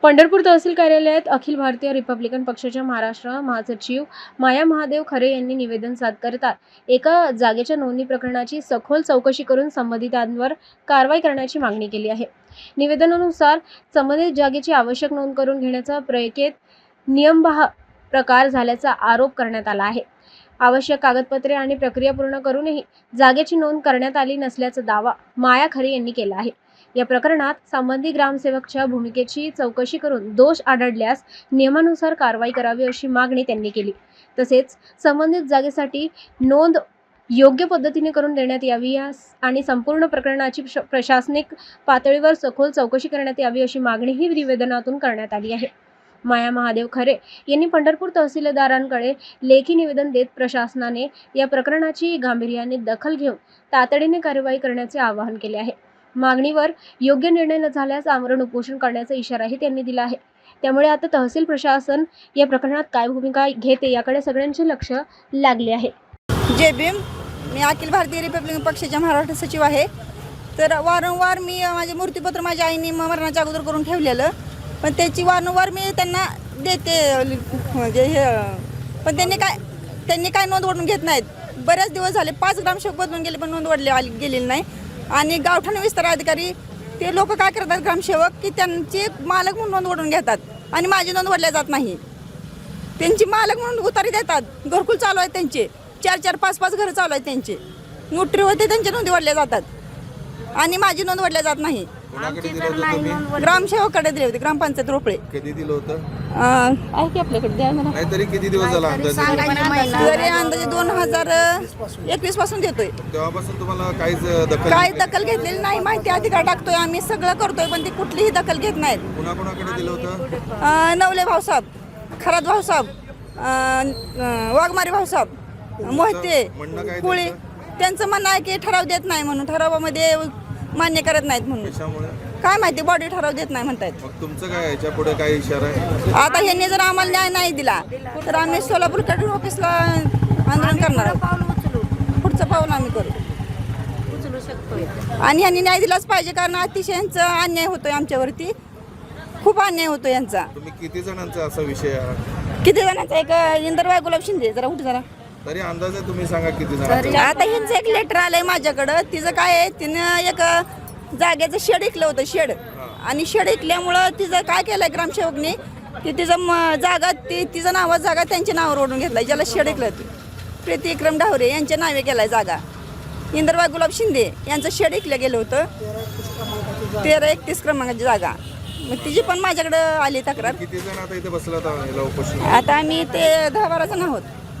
पंढरपूर तहसील कार्यालयात अखिल भारतीय रिपब्लिकन पक्षाच्या महाराष्ट्र महासचिव माया महादेव खरे यांनी निवेदन सादर करतात एका जागेच्या नोंदणी प्रकरणाची सखोल चौकशी करून संबंधितांवर कारवाई करण्याची मागणी केली आहे। निवेदनानुसार संबंधित जागेची आवश्यक नोंद करून घेण्याचा प्रक्रियेत नियमबाह्य प्रकार झाल्याचा आरोप करण्यात आला आहे। आवश्यक कागदपत्रे आणि प्रक्रिया पूर्ण करूनही जागेची नोंद करण्यात आली नसल्याचा दावा माया खरे यांनी केला आहे। या प्रकरणात संबंधित ग्रामसेवकच्या भूमिकेची चौकशी करून दोष आढळल्यास नियमानुसार कारवाई करावी अशी मागणी त्यांनी केली। तसेच संबंधित जागेसाठी नोंद योग्य पद्धतीने करून देण्यात यावी आणि संपूर्ण प्रकरणाची प्रशासनिक पातळीवर सखोल चौकशी करण्यात यावी अशी मागणीही निवेदनातून करण्यात आली आहे। माया महादेव खरे यांनी पंढरपूर तहसीलदारांकडे लेखी निवेदन देत प्रशासनाने या प्रकरणाची गांभीर्याने दखल घेऊन तातडीने कारवाई करण्याचे आवाहन केले आहे। मागणीवर योग्य निर्णय न झाल्यास आमरण उपोषण करण्याचा इशाराही त्यांनी दिला आहे। त्यामुळे आता तहसील प्रशासन या प्रकरणात काय भूमिका घेते याकडे सगळ्यांचे लक्ष लागले आहे। जय भीम। मी अखिल भारतीय रिपब्लिकन पक्षाच्या महाराष्ट्र सचिव आहे। तर वारंवार मी माझे मूर्तीपत्र माझ्या आईने मरणाच्या अगोदर करून ठेवलेलं, पण त्याची वारंवार मी त्यांना देते म्हणजे पण त्यांनी काय नोंद ओढून घेत नाहीत। बरेच दिवस झाले 5 ग्रामसेवक बदलून गेले पण नोंद गेलेली नाही। आणि गावठाण विस्तार अधिकारी ते लोक काय करतात, ग्रामसेवक की त्यांची मालक म्हणून नोंद ओढून घेतात आणि माझी नोंद ओढल्या जात नाही। त्यांची मालक म्हणून उतारी देतात, घरकुल चालू आहेत त्यांचे, 4-4, 5-5 घरं चालू आहेत त्यांचे, नोटरी होते त्यांच्या नोंदी ओढल्या जातात आणि माझी नोंद ओढल्या जात नाही। ग्रामसेवकाकडे दिले होते, ग्रामपंचायत रोपळे। कधी दिलं होतं आहे की आपल्याकडे द्या मला। नाही तरी किती दिवस झाला अंदाजे? तरी अंदाजे 2021 पासून देतोय। तेव्हापासून तुम्हाला काहीच काय दखल घेतलेली नाही। माहिती अधिकार टाकतोय आम्ही, सगळं करतोय, पण ती कुठलीही दखल घेत नाहीत। कुणाकुणाकडे दिलं होतं? नवले भाऊसाहेब, खरात भाऊसाहेब, वाघमारे भाऊसाहेब, मोहिते, कुळी। त्यांचं म्हणणं आहे की ठराव देत नाही म्हणून, ठरावामध्ये मान्य करत नाहीत म्हणून। काय माहिती, बॉडी ठराव देत नाही म्हणतायत। मग तुमचं काय याच्या पुढे काय इशारा आहे? आता ह्यांनी जर आम्हाला न्याय नाही दिला तर आम्ही सोलापूर कलेक्टर ऑफिसला आंदोलन करणार। पुढचं पाऊल आम्ही करू उचलू शकतो आणि ह्यांनी न्याय दिलाच पाहिजे, कारण अतिशय यांचा अन्याय होतोय आमच्यावरती, खूप अन्याय होतो यांचा। तुम्ही किती जणांचा असा विषय आहे? किती जणांचा? एक इंदरबाई गुलाब शिंदे, जरा उठ जरा। तरी अंदाजे तुम्ही सांगा किती जणांचा? आता ह्यांचं एक लेटर आलंय माझ्याकडं। तिचं काय आहे, तिनं एक जागेचं शेड ऐकलं होतं, शेड, आणि शेड ऐकल्यामुळं तिचं काय केलंय ग्रामसेवकने की तिचं जागा तिचं नावात जागा त्यांच्या नावावर ओढून घेतलाय, ज्याला शेड ऐकलं होती प्रतिक्रम ढावरे यांच्या नावे केलाय जागा। इंदरबाई गुलाब शिंदे यांचं शेड ऐकलं गेलं होतं 1331 क्रमांकाची जागा, मग तिची पण माझ्याकडं आली तक्रार। किती जण आता इथे बसला होता उपोषण? आता आम्ही ते 10-12 जण आहोत।